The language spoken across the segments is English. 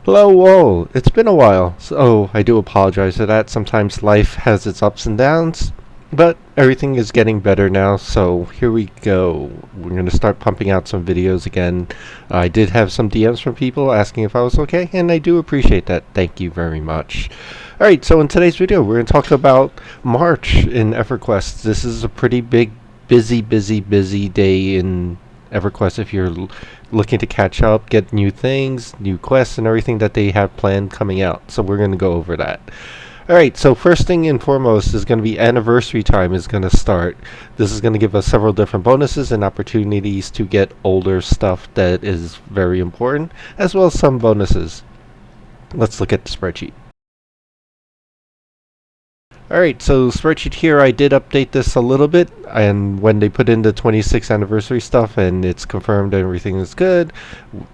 Hello, whoa, it's been a while, so I do apologize for that. Sometimes life has its ups and downs, but everything is getting better now, so here we go. We're going to start pumping out some videos again. I did have some DMs from people asking if I was okay, and I do appreciate that. Thank you very much. Alright, so in today's video, we're going to talk about March in Everquest. This is a pretty big, busy day in Everquest if you're looking to catch up, get new things, new quests, and everything that they have planned coming out. So we're going to go over that. Alright, so first thing and foremost is going to be anniversary time is going to start. This is going to give us several different bonuses and opportunities to get older stuff that is very important, as well as some bonuses. Let's look at the spreadsheet. Alright, so spreadsheet here, I did update this a little bit, and when they put in the 26th anniversary stuff and it's confirmed everything is good,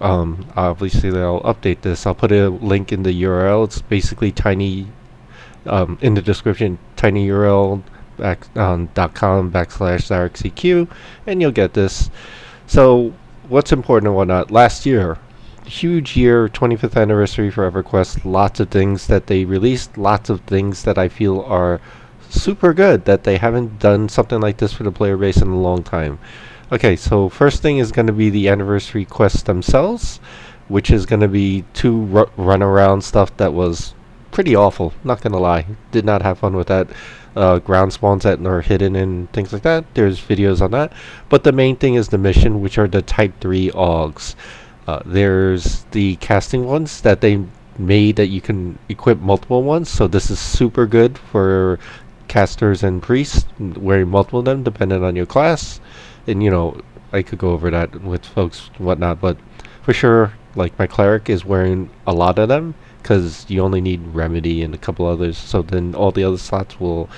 obviously they'll update this. I'll put a link in the URL. It's basically tiny, in the description, tinyurl.com /ZarekCQ, and you'll get this. So, what's important and whatnot. Last year, huge year, 25th anniversary for EverQuest. Lots of things that they released, lots of things that I feel are super good that they haven't done something like this for the player base in a long time. Okay, so first thing is going to be the anniversary quests themselves, which is going to be two run around stuff that was pretty awful, not going to lie. Did not have fun with that. Ground spawns that are hidden and things like that. There's videos on that. But the main thing is the mission, which are the Type 3 augs. There's the casting ones that they made that you can equip multiple ones. So this is super good for casters and priests, wearing multiple of them depending on your class. And I could go over that with folks and whatnot, but for sure, like my cleric is wearing a lot of them because you only need remedy and a couple others. So then all the other slots will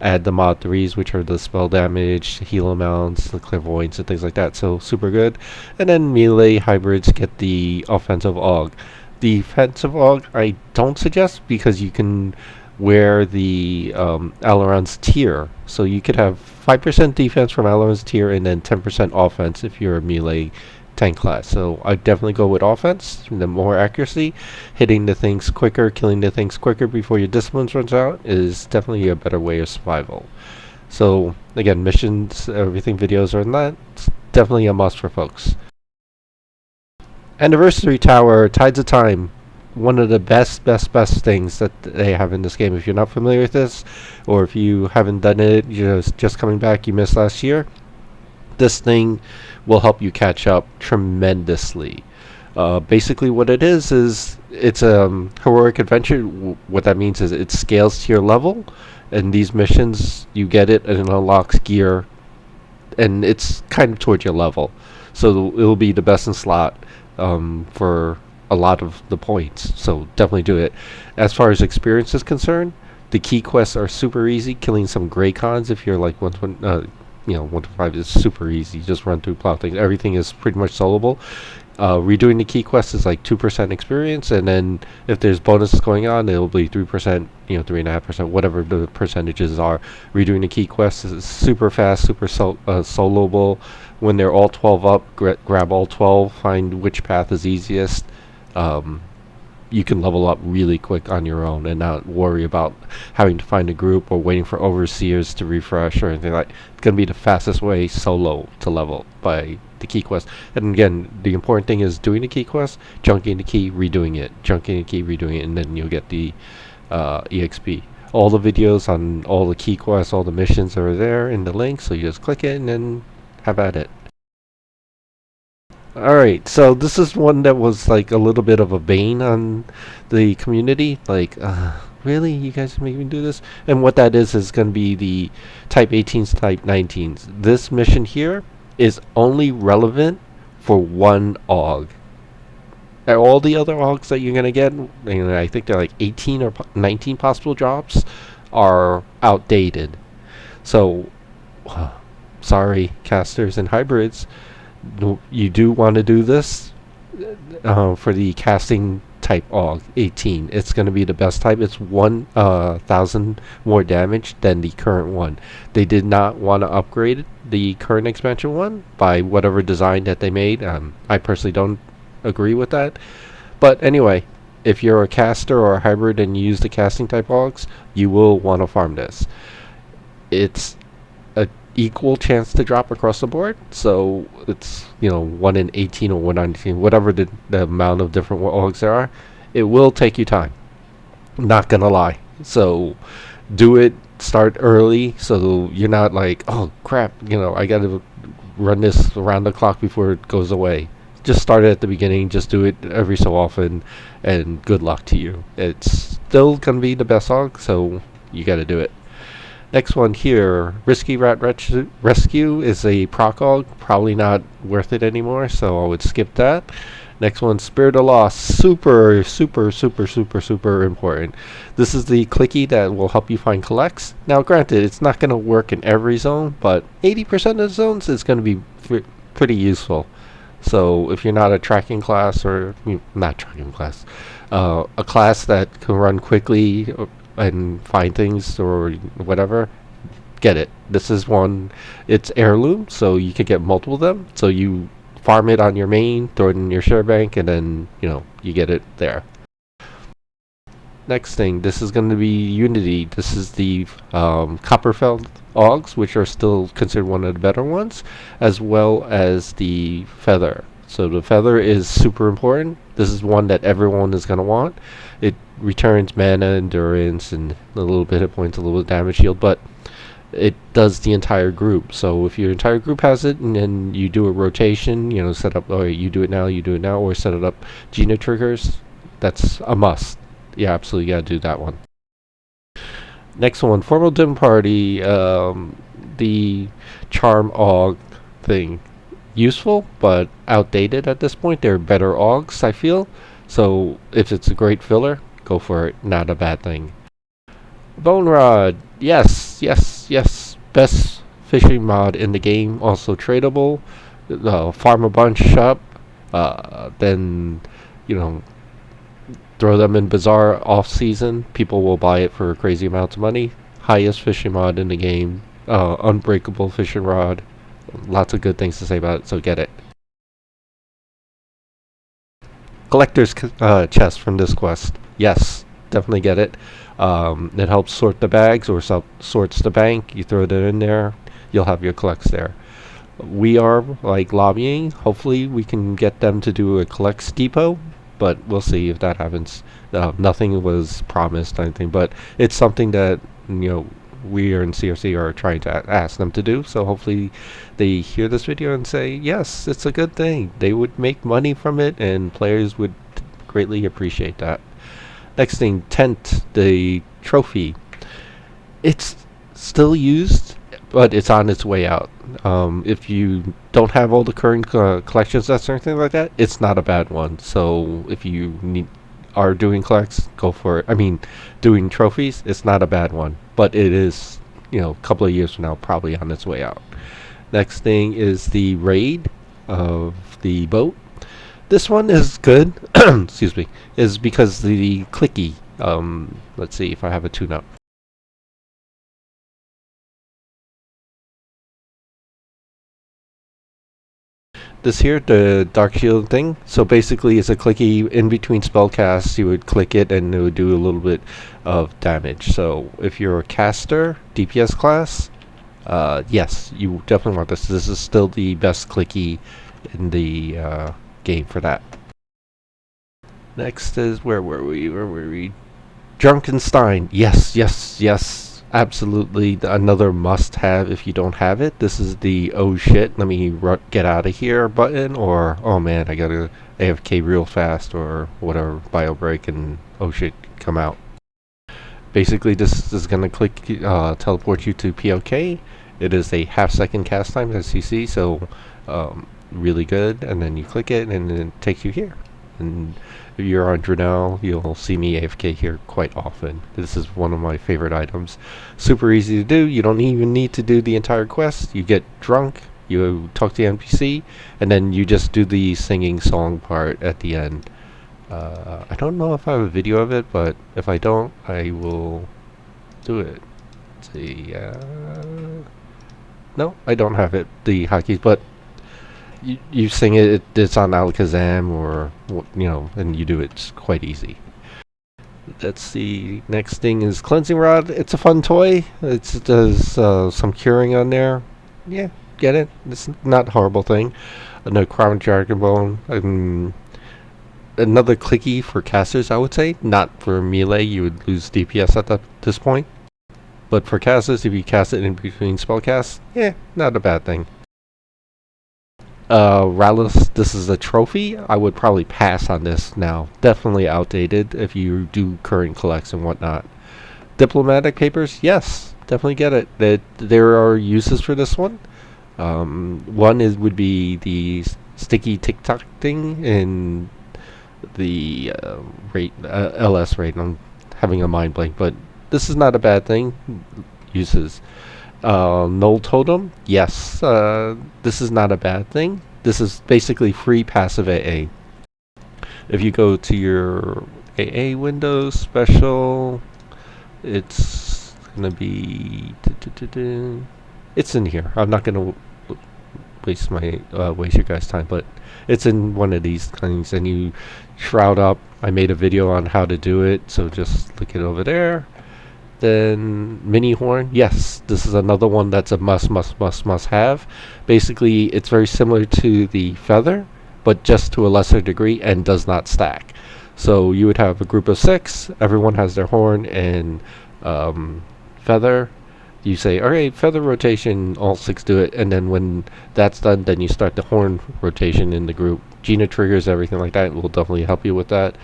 add the mod 3s, which are the spell damage, heal amounts, the clairvoyance, and things like that. So super good. And then melee hybrids get the offensive aug. The defensive aug I don't suggest because you can wear the Aileron's tier. So you could have 5% defense from Aileron's tier and then 10% offense if you're a melee tank class. So I definitely go with offense, the more accuracy. Hitting the things quicker, killing the things quicker before your disciplines runs out is definitely a better way of survival. So again, missions, everything, videos are in that. It's definitely a must for folks. Anniversary Tower, Tides of Time. One of the best things that they have in this game. If you're not familiar with this, or if you haven't done it, you're just coming back, you missed last year, this thing will help you catch up tremendously. Basically what it is it's a heroic adventure. What that means is it scales to your level, and these missions you get it and it unlocks gear, and it's kind of towards your level, so it'll be the best in slot for a lot of the points. So definitely do it. As far as experience is concerned, the key quests are super easy. Killing some gray cons if you're like 1 to 5 is super easy. Just run through, plow things. Everything is pretty much soloable. Redoing the key quest is like 2% experience, and then if there's bonuses going on, it'll be 3%, 3.5%, whatever the percentages are. Redoing the key quest is super fast, super soloable. When they're all 12 up, grab all 12, find which path is easiest. You can level up really quick on your own and not worry about having to find a group or waiting for overseers to refresh or anything like that. It's going to be the fastest way solo to level by the key quest. And again, the important thing is doing the key quest, junking the key, redoing it, junking the key, redoing it, and then you'll get the EXP. All the videos on all the key quests, all the missions are there in the link, so you just click it and then have at it. Alright, so this is one that was like a little bit of a bane on the community. Like, really? You guys make me do this? And what that is going to be the Type 18s, Type 19s. This mission here is only relevant for one aug. All the other augs that you're going to get, and I think they're like 18 or 19 possible drops, are outdated. So, sorry, casters and hybrids. You do want to do this for the casting type aug 18. It's going to be the best type. It's 1,000 more damage than the current one. They did not want to upgrade the current expansion one by whatever design that they made. I personally don't agree with that. But anyway, if you're a caster or a hybrid and you use the casting type augs, you will want to farm this. It's a equal chance to drop across the board, so it's 1 in 18 or 1 in 19, whatever the amount of different augs there are. It will take you time, not gonna lie. So do it, start early, so you're not like, oh crap, I gotta run this around the clock before it goes away. Just start it at the beginning, just do it every so often, and good luck to you. It's still gonna be the best aug, so you gotta do it. Next one here, Risky Rat Rescue is a proc aug, probably not worth it anymore, so I would skip that. Next one, Spirit of Loss, super important. This is the clicky that will help you find collects. Now granted, it's not going to work in every zone, but 80% of the zones is going to be pretty useful. So if you're not a tracking class, or not tracking class, a class that can run quickly and find things or whatever, get it. This is one, it's heirloom, so you can get multiple of them. So you farm it on your main, throw it in your share bank, and then you get it there. Next thing, this is going to be Unity. This is the Copperfeld augs, which are still considered one of the better ones, as well as the Feather. So the Feather is super important. This is one that everyone is going to want. It returns mana, endurance, and a little bit of hit points, a little bit of damage shield, but it does the entire group. So if your entire group has it, and then you do a rotation, set up, or you do it now, or set it up Geno triggers, that's a must. Yeah, absolutely gotta do that one. Next one, Formal Dim Party, the Charm Aug thing. Useful, but outdated at this point. There are better augs, I feel. So if it's a great filler, go for it. Not a bad thing. Bone Rod, yes. Best fishing mod in the game, also tradable. Farm a bunch up, then, throw them in Bazaar off season. People will buy it for crazy amounts of money. Highest fishing mod in the game. Unbreakable fishing rod. Lots of good things to say about it, so get it. Collector's chest from this quest. Yes, definitely get it. It helps sort the bags, or sorts the bank. You throw it in there, you'll have your collects there. We are lobbying. Hopefully we can get them to do a collects depot, but we'll see if that happens. Nothing was promised, I think, but it's something that we are in CRC are trying to ask them to do. So hopefully they hear this video and say, yes, it's a good thing. They would make money from it, and players would greatly appreciate that. Next thing, Tent, the trophy. It's still used, but it's on its way out. If you don't have all the current collection sets or anything like that, it's not a bad one. So if you are doing collects, go for it. I mean, doing trophies, it's not a bad one, but it is, a couple of years from now, probably on its way out. Next thing is the raid of the boat. This one is good, excuse me, is because the clicky, let's see if I have a tune-up. This here, the Dark Shield thing, so basically it's a clicky in between spell casts. You would click it and it would do a little bit of damage. So if you're a caster, DPS class, yes, you definitely want this. This is still the best clicky in the game for that. Next is, where were we? Drunkenstein, yes. Absolutely another must-have if you don't have it. This is the oh shit, let me get out of here button, or oh man, I gotta AFK real fast, or whatever, bio break, and oh shit, come out. Basically, this is gonna teleport you to POK. It is a half-second cast time, as you see, so really good. And then you click it, and it takes you here. And if you're on Drenell, you'll see me AFK here quite often. This is one of my favorite items. Super easy to do. You don't even need to do the entire quest. You get drunk, you talk to the NPC, and then you just do the singing song part at the end. I don't know if I have a video of it, but if I don't, I will do it. Let's see. No, I don't have it, the hotkeys, but you sing it, it's on Alakazam, or and you do it. It's quite easy. Let's see. Next thing is cleansing rod. It's a fun toy. It does some curing on there. Yeah, get it. It's not a horrible thing. No crown dragon bone. Another clicky for casters, I would say. Not for melee. You would lose DPS at this point. But for casters, if you cast it in between spell casts, yeah, not a bad thing. Rallus, this is a trophy. I would probably pass on this now. Definitely outdated if you do current collects and whatnot. Diplomatic papers, yes, definitely get it. There are uses for this one. One would be the sticky TikTok thing in the LS rate. I'm having a mind blank, but this is not a bad thing. Uses. Null Totem, yes, this is not a bad thing. This is basically free passive AA. If you go to your AA window special, it's gonna be it's in here. I'm not gonna waste your guys' time, but it's in one of these things, and you shroud up. I made a video on how to do it, so just look it over there. Then mini horn, yes, this is another one that's a must have. Basically, it's very similar to the feather, but just to a lesser degree and does not stack. So you would have a group of 6, everyone has their horn and feather. You say, alright, feather rotation, all 6 do it, and then when that's done, then you start the horn rotation in the group. Gina triggers, everything like that will definitely help you with that.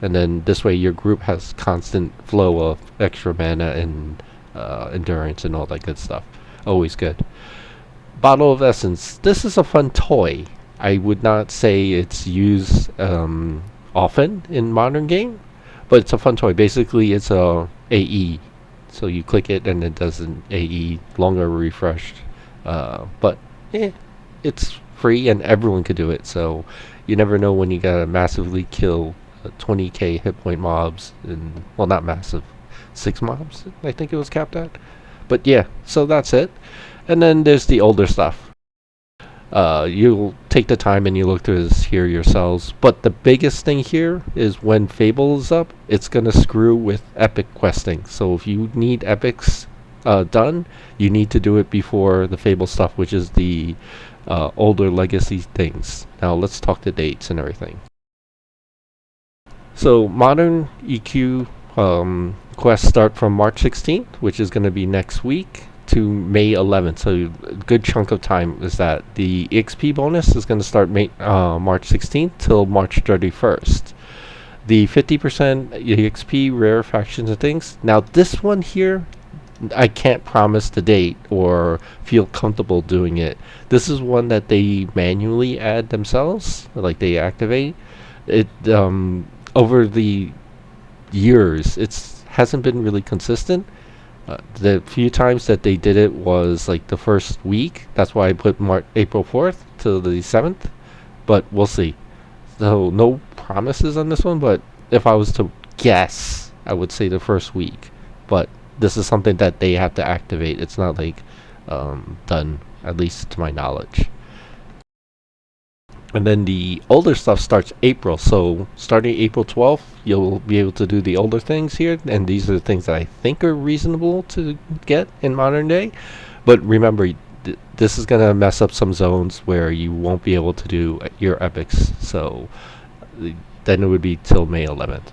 And then this way your group has constant flow of extra mana and endurance and all that good stuff. Always good. Bottle of Essence. This is a fun toy. I would not say it's used often in modern game, but it's a fun toy. Basically, it's a AE. So you click it and it does an AE, longer refreshed. But it's free and everyone could do it. So you never know when you gotta massively kill 20k hit point mobs, and well, not massive, 6 mobs I think it was capped at. But yeah, so that's it. And then there's the older stuff. You'll take the time and you look through this here yourselves, but the biggest thing here is when Fable is up, it's gonna screw with epic questing. So if you need epics done, you need to do it before the Fable stuff, which is the older legacy things. Now let's talk the dates and everything. So modern EQ quests start from March 16th, which is going to be next week, to May 11th. So a good chunk of time is that. The EXP bonus is going to start March 16th till March 31st. The 50% EXP rare factions and things. Now this one here, I can't promise the date or feel comfortable doing it. This is one that they manually add themselves, like they activate it. Over the years, it hasn't been really consistent. The few times that they did it was like the first week. That's why I put April 4th to the 7th. But we'll see. So no promises on this one, but if I was to guess, I would say the first week. But this is something that they have to activate. It's not like done, at least to my knowledge. And then the older stuff starts April. So starting April 12th, you'll be able to do the older things here. And these are the things that I think are reasonable to get in modern day. But remember, this is going to mess up some zones where you won't be able to do your epics. So then it would be till May 11th.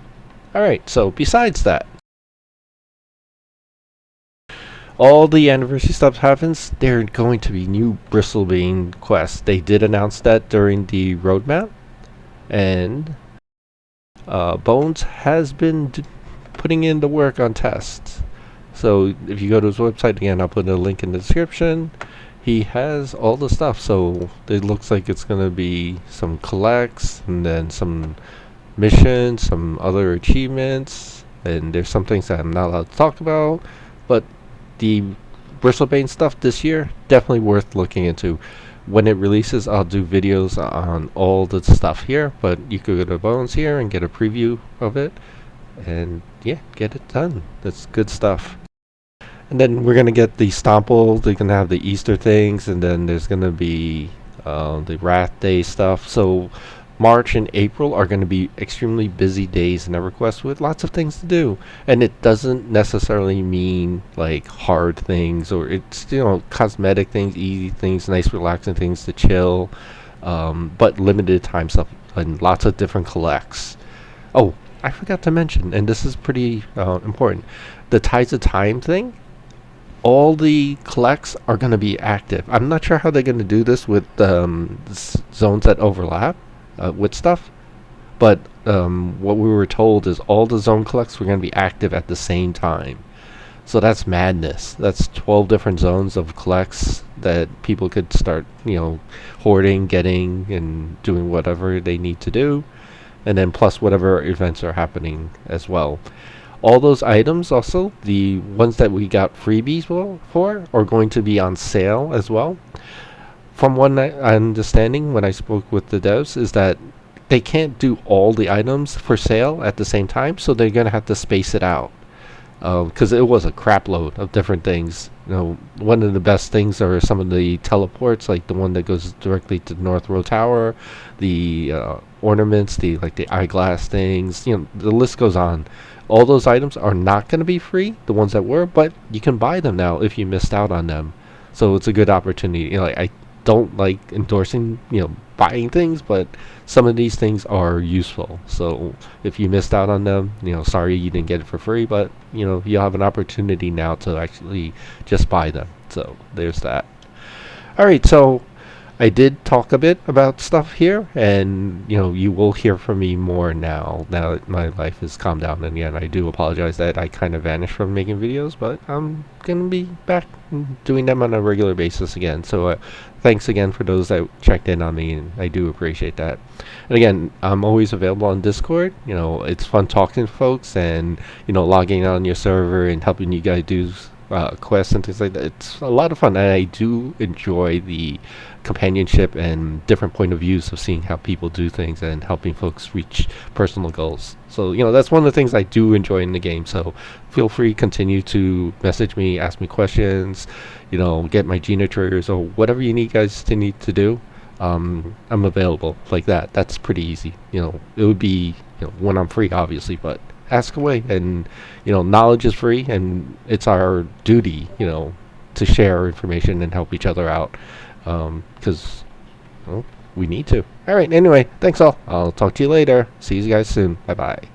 Alright, so besides that, all the anniversary stuff happens. There are going to be new Bristlebane quests. They did announce that during the roadmap, and Bones has been putting in the work on tests. So if you go to his website, again, I'll put a link in the description. He has all the stuff. So it looks like it's going to be some collects, and then some missions, some other achievements, and there's some things that I'm not allowed to talk about, but the Bristlebane stuff this year, definitely worth looking into. When it releases, I'll do videos on all the stuff here, but you could go to Bones here and get a preview of it, and yeah, get it done. That's good stuff. And then we're gonna get the Stomple. They're gonna have the Easter things, and then there's gonna be the Wrath Day stuff. So March and April are going to be extremely busy days in EverQuest with lots of things to do. And it doesn't necessarily mean like hard things, or it's, cosmetic things, easy things, nice relaxing things to chill, but limited time stuff and lots of different collects. Oh, I forgot to mention, and this is pretty important, the Tides of Time thing. All the collects are going to be active. I'm not sure how they're going to do this with zones that overlap with stuff, but what we were told is all the zone collects were going to be active at the same time. So that's madness. That's 12 different zones of collects that people could start, hoarding, getting, and doing whatever they need to do, and then plus whatever events are happening as well. All those items, also the ones that we got freebies for, are going to be on sale as well. From what I'm understanding when I spoke with the devs, is that they can't do all the items for sale at the same time, so they're going to have to space it out. Because it was a crap load of different things. One of the best things are some of the teleports, like the one that goes directly to the North Row Tower, the ornaments, the eyeglass things. The list goes on. All those items are not going to be free, the ones that were, but you can buy them now if you missed out on them. So it's a good opportunity. I don't like endorsing, buying things, but some of these things are useful. So if you missed out on them, sorry you didn't get it for free, but you'll have an opportunity now to actually just buy them. So there's that. All right, so I did talk a bit about stuff here, and you will hear from me more now that my life has calmed down. And again, I do apologize that I kind of vanished from making videos, but I'm gonna be back doing them on a regular basis again. So thanks again for those that checked in on me, and I do appreciate that. And again, I'm always available on Discord. It's fun talking to folks, and logging on your server and helping you guys do quests and things like that. It's a lot of fun, and I do enjoy the companionship and different point of views of seeing how people do things and helping folks reach personal goals. So that's one of the things I do enjoy in the game. So feel free to continue to message me, ask me questions, get my Gina triggers or whatever you need guys to need to do. I'm available like that. That's pretty easy. It would be when I'm free, obviously, but ask away. And knowledge is free, and it's our duty to share information and help each other out, because we need to. All right, anyway, thanks all. I'll talk to you later. See you guys soon. Bye bye.